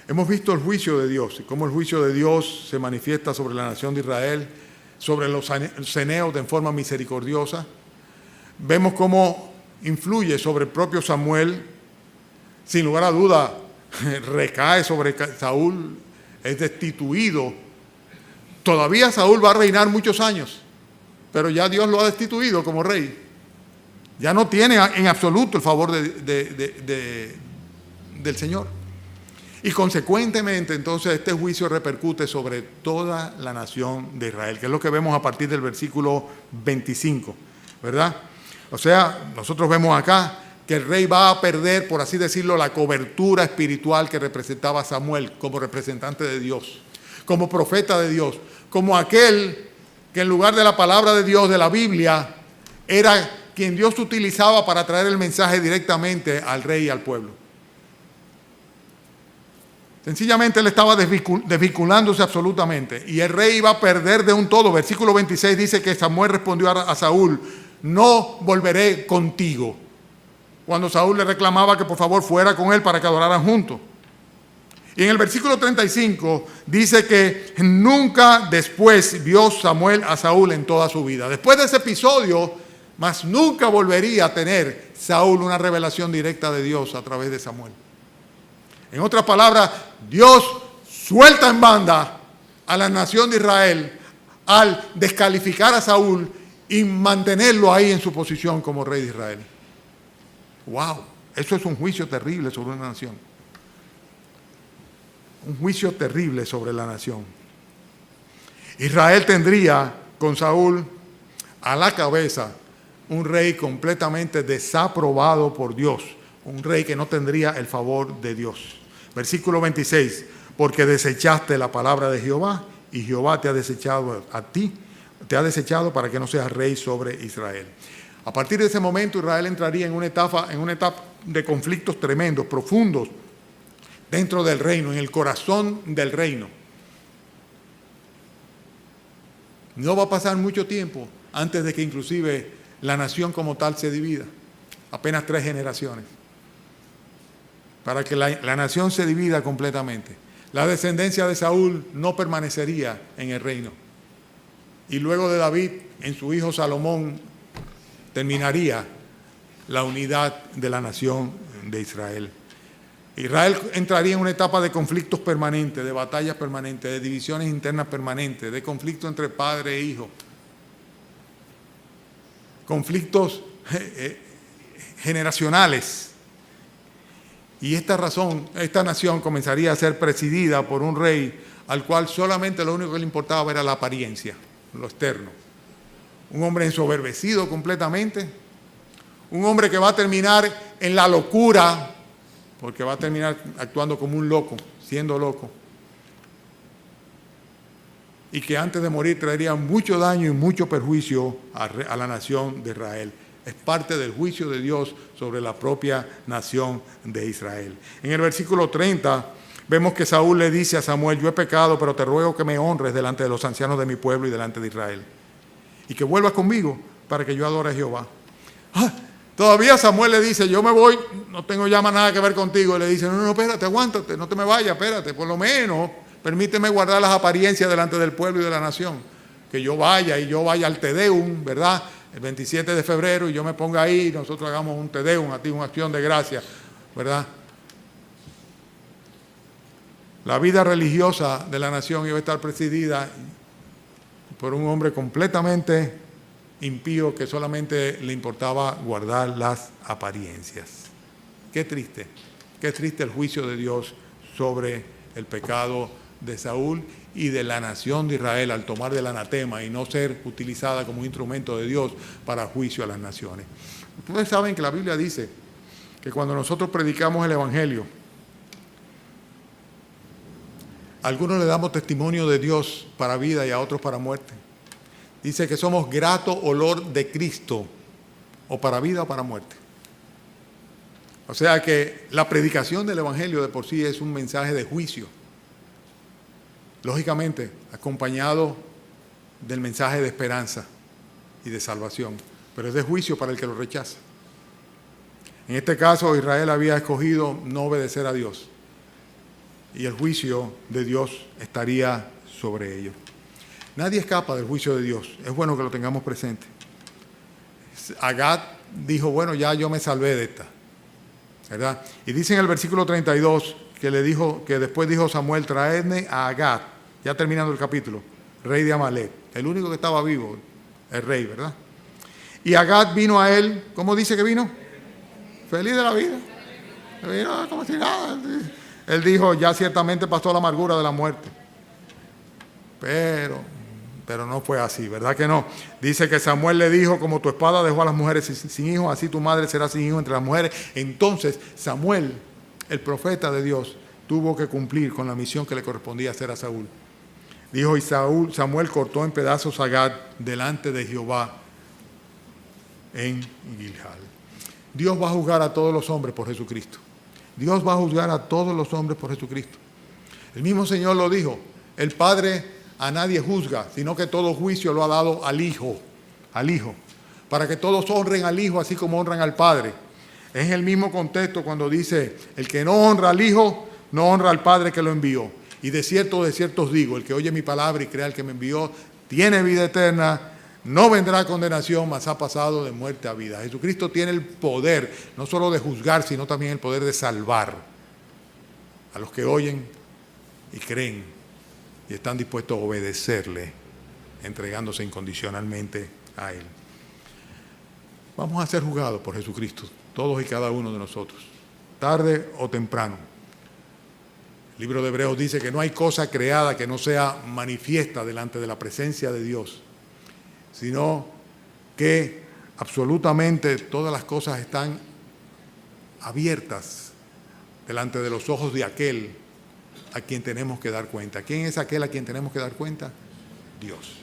Hemos visto el juicio de Dios y cómo el juicio de Dios se manifiesta sobre la nación de Israel, sobre los ceneos de forma misericordiosa. Vemos cómo influye sobre el propio Samuel. Sin lugar a duda, recae sobre Saúl, es destituido. Todavía Saúl va a reinar muchos años, pero ya Dios lo ha destituido como rey. Ya no tiene en absoluto el favor del Señor. Y consecuentemente, entonces, este juicio repercute sobre toda la nación de Israel, que es lo que vemos a partir del versículo 25, ¿verdad? O sea, nosotros vemos acá que el rey va a perder, por así decirlo, la cobertura espiritual que representaba Samuel como representante de Dios, como profeta de Dios, como aquel que en lugar de la palabra de Dios, de la Biblia, era quien Dios utilizaba para traer el mensaje directamente al rey y al pueblo. Sencillamente él estaba desvinculándose absolutamente y el rey iba a perder de un todo. Versículo 26 dice que Samuel respondió a Saúl: no volveré contigo. Cuando Saúl le reclamaba que por favor fuera con él para que adoraran juntos. Y en el versículo 35 dice que nunca después vio Samuel a Saúl en toda su vida. Después de ese episodio, más nunca volvería a tener Saúl una revelación directa de Dios a través de Samuel. En otras palabras, Dios suelta en banda a la nación de Israel al descalificar a Saúl y mantenerlo ahí en su posición como rey de Israel. ¡Wow! Eso es un juicio terrible sobre una nación. Un juicio terrible sobre la nación. Israel tendría con Saúl a la cabeza un rey completamente desaprobado por Dios, un rey que no tendría el favor de Dios. Versículo 26, porque desechaste la palabra de Jehová y Jehová te ha desechado a ti, te ha desechado para que no seas rey sobre Israel. A partir de ese momento Israel entraría en una etapa de conflictos tremendos, profundos, dentro del reino, en el corazón del reino. No va a pasar mucho tiempo antes de que inclusive la nación como tal se divida, apenas 3 generaciones, para que la nación se divida completamente. La descendencia de Saúl no permanecería en el reino. Y luego de David, en su hijo Salomón, terminaría la unidad de la nación de Israel. Israel entraría en una etapa de conflictos permanentes, de batallas permanentes, de divisiones internas permanentes, de conflictos entre padre e hijo. Conflictos generacionales. Y esta nación comenzaría a ser presidida por un rey al cual solamente lo único que le importaba era la apariencia, lo externo. Un hombre ensoberbecido completamente, un hombre que va a terminar en la locura, porque va a terminar actuando como un loco, siendo loco. Y que antes de morir traería mucho daño y mucho perjuicio a la nación de Israel. Es parte del juicio de Dios sobre la propia nación de Israel. En el versículo 30 vemos que Saúl le dice a Samuel: yo he pecado, pero te ruego que me honres delante de los ancianos de mi pueblo y delante de Israel, y que vuelvas conmigo para que yo adore a Jehová. Todavía Samuel le dice: yo me voy, no tengo ya más nada que ver contigo. Y le dice: no, espérate, aguántate, no te me vayas, espérate, por lo menos permíteme guardar las apariencias delante del pueblo y de la nación. Que yo vaya al Te Deum, ¿verdad? El 27 de febrero, y yo me ponga ahí, y nosotros hagamos un Te Deum, a ti una acción de gracia, ¿verdad? La vida religiosa de la nación iba a estar presidida por un hombre completamente impío que solamente le importaba guardar las apariencias. Qué triste el juicio de Dios sobre el pecado de Saúl y de la nación de Israel al tomar del anatema y no ser utilizada como un instrumento de Dios para juicio a las naciones. Ustedes saben que la Biblia dice que cuando nosotros predicamos el Evangelio, a algunos le damos testimonio de Dios para vida y a otros para muerte. Dice que somos grato olor de Cristo, o para vida o para muerte. O sea que la predicación del Evangelio de por sí es un mensaje de juicio. Lógicamente, acompañado del mensaje de esperanza y de salvación, pero es de juicio para el que lo rechaza. En este caso, Israel había escogido no obedecer a Dios, y el juicio de Dios estaría sobre ellos. Nadie escapa del juicio de Dios, es bueno que lo tengamos presente. Agag dijo, bueno, ya yo me salvé de esta, ¿verdad? Y dice en el versículo 32 que después dijo Samuel, traedme a Agag, ya terminando el capítulo, rey de Amalek, el único que estaba vivo, el rey, ¿verdad? Y Agag vino a él, ¿cómo dice que vino? Feliz de la vida. Vino como si nada. Él dijo, ya ciertamente pasó la amargura de la muerte. Pero no fue así, ¿verdad que no? Dice que Samuel le dijo, como tu espada dejó a las mujeres sin hijos, así tu madre será sin hijos entre las mujeres. Entonces Samuel, el profeta de Dios, tuvo que cumplir con la misión que le correspondía hacer a Saúl. Dijo, y Samuel cortó en pedazos a Agag delante de Jehová en Gilgal. Dios va a juzgar a todos los hombres por Jesucristo. Dios va a juzgar a todos los hombres por Jesucristo. El mismo Señor lo dijo, el Padre a nadie juzga, sino que todo juicio lo ha dado al Hijo, para que todos honren al Hijo así como honran al Padre. Es el mismo contexto cuando dice, el que no honra al Hijo, no honra al Padre que lo envió. Y de cierto os digo, el que oye mi palabra y crea al que me envió, tiene vida eterna, no vendrá a condenación, mas ha pasado de muerte a vida. Jesucristo tiene el poder, no solo de juzgar, sino también el poder de salvar a los que oyen y creen y están dispuestos a obedecerle, entregándose incondicionalmente a Él. Vamos a ser juzgados por Jesucristo, todos y cada uno de nosotros, tarde o temprano. El libro de Hebreos dice que no hay cosa creada que no sea manifiesta delante de la presencia de Dios, sino que absolutamente todas las cosas están abiertas delante de los ojos de aquel a quien tenemos que dar cuenta. ¿Quién es aquel a quien tenemos que dar cuenta? Dios.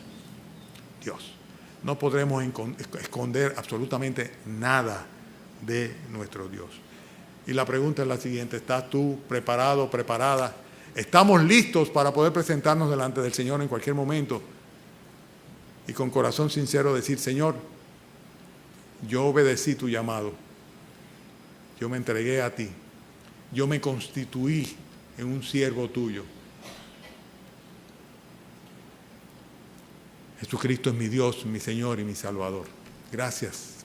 Dios. No podremos esconder absolutamente nada de nuestro Dios. Y la pregunta es la siguiente, ¿estás tú preparado, preparada? ¿Estamos listos para poder presentarnos delante del Señor en cualquier momento? Y con corazón sincero decir, Señor, yo obedecí tu llamado, yo me entregué a ti, yo me constituí en un siervo tuyo. Jesucristo es mi Dios, mi Señor y mi Salvador. Gracias,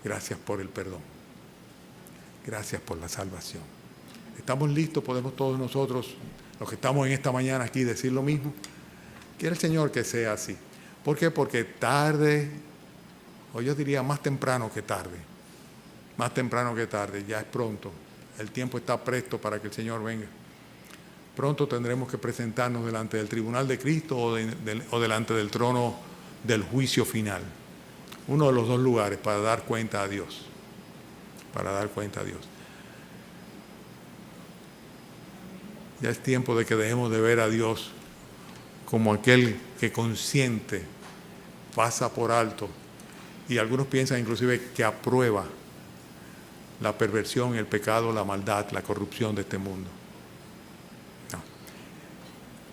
gracias por el perdón, gracias por la salvación. ¿Estamos listos? ¿Podemos todos nosotros, los que estamos en esta mañana aquí, decir lo mismo? Quiere el Señor que sea así. ¿Por qué? Porque tarde, o yo diría más temprano que tarde, ya es pronto. El tiempo está presto para que el Señor venga. Pronto tendremos que presentarnos delante del tribunal de Cristo o delante del trono del juicio final. Uno de los dos lugares para dar cuenta a Dios. Ya es tiempo de que dejemos de ver a Dios como aquel que consciente, pasa por alto, y algunos piensan inclusive que aprueba la perversión, el pecado, la maldad, la corrupción de este mundo.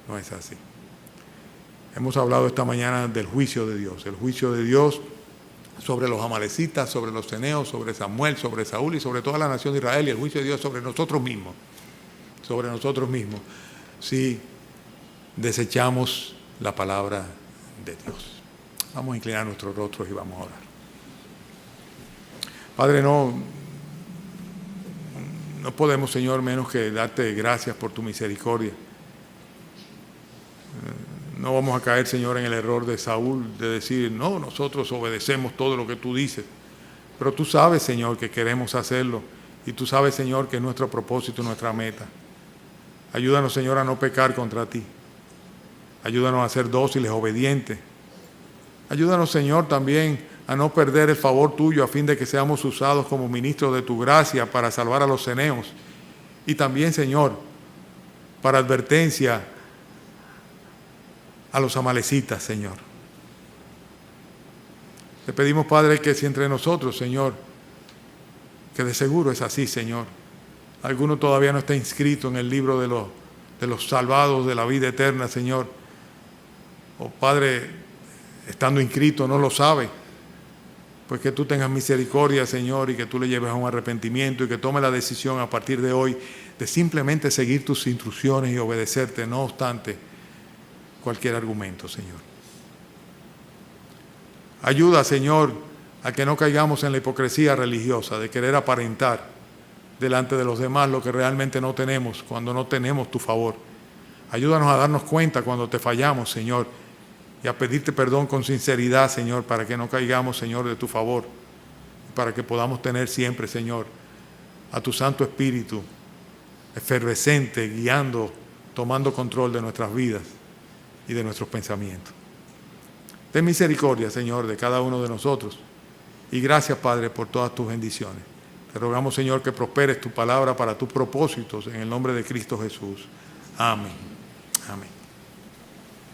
No es así. Hemos hablado esta mañana del juicio de Dios, el juicio de Dios sobre los amalecitas, sobre los ceneos, sobre Samuel, sobre Saúl y sobre toda la nación de Israel, y el juicio de Dios sobre nosotros mismos, si desechamos la palabra de Dios. Vamos a inclinar nuestros rostros y vamos a orar. Padre, no podemos, Señor, menos que darte gracias por tu misericordia. No vamos a caer, Señor, en el error de Saúl, de decir, no, nosotros obedecemos todo lo que tú dices. Pero tú sabes, Señor, que queremos hacerlo. Y tú sabes, Señor, que es nuestro propósito, nuestra meta. Ayúdanos, Señor, a no pecar contra ti. Ayúdanos a ser dóciles, obedientes. Ayúdanos, Señor, también a no perder el favor tuyo a fin de que seamos usados como ministros de tu gracia para salvar a los ceneos. Y también, Señor, para advertencia a los amalecitas, Señor. Te pedimos, Padre, que si entre nosotros, Señor, que de seguro es así, Señor, alguno todavía no está inscrito en el libro de los salvados de la vida eterna, Señor, o Padre, estando inscrito no lo sabe, pues que tú tengas misericordia, Señor, y que tú le lleves a un arrepentimiento y que tome la decisión a partir de hoy de simplemente seguir tus instrucciones y obedecerte, no obstante cualquier argumento, Señor. Ayuda, Señor, a que no caigamos en la hipocresía religiosa de querer aparentar delante de los demás lo que realmente no tenemos cuando no tenemos tu favor. Ayúdanos a darnos cuenta cuando te fallamos, Señor, y a pedirte perdón con sinceridad, Señor, para que no caigamos, Señor, de tu favor, para que podamos tener siempre, Señor, a tu Santo Espíritu efervescente, guiando, tomando control de nuestras vidas y de nuestros pensamientos. Ten misericordia, Señor, de cada uno de nosotros. Y gracias, Padre, por todas tus bendiciones. Te rogamos, Señor, que prosperes tu palabra para tus propósitos en el nombre de Cristo Jesús. Amén. Amén.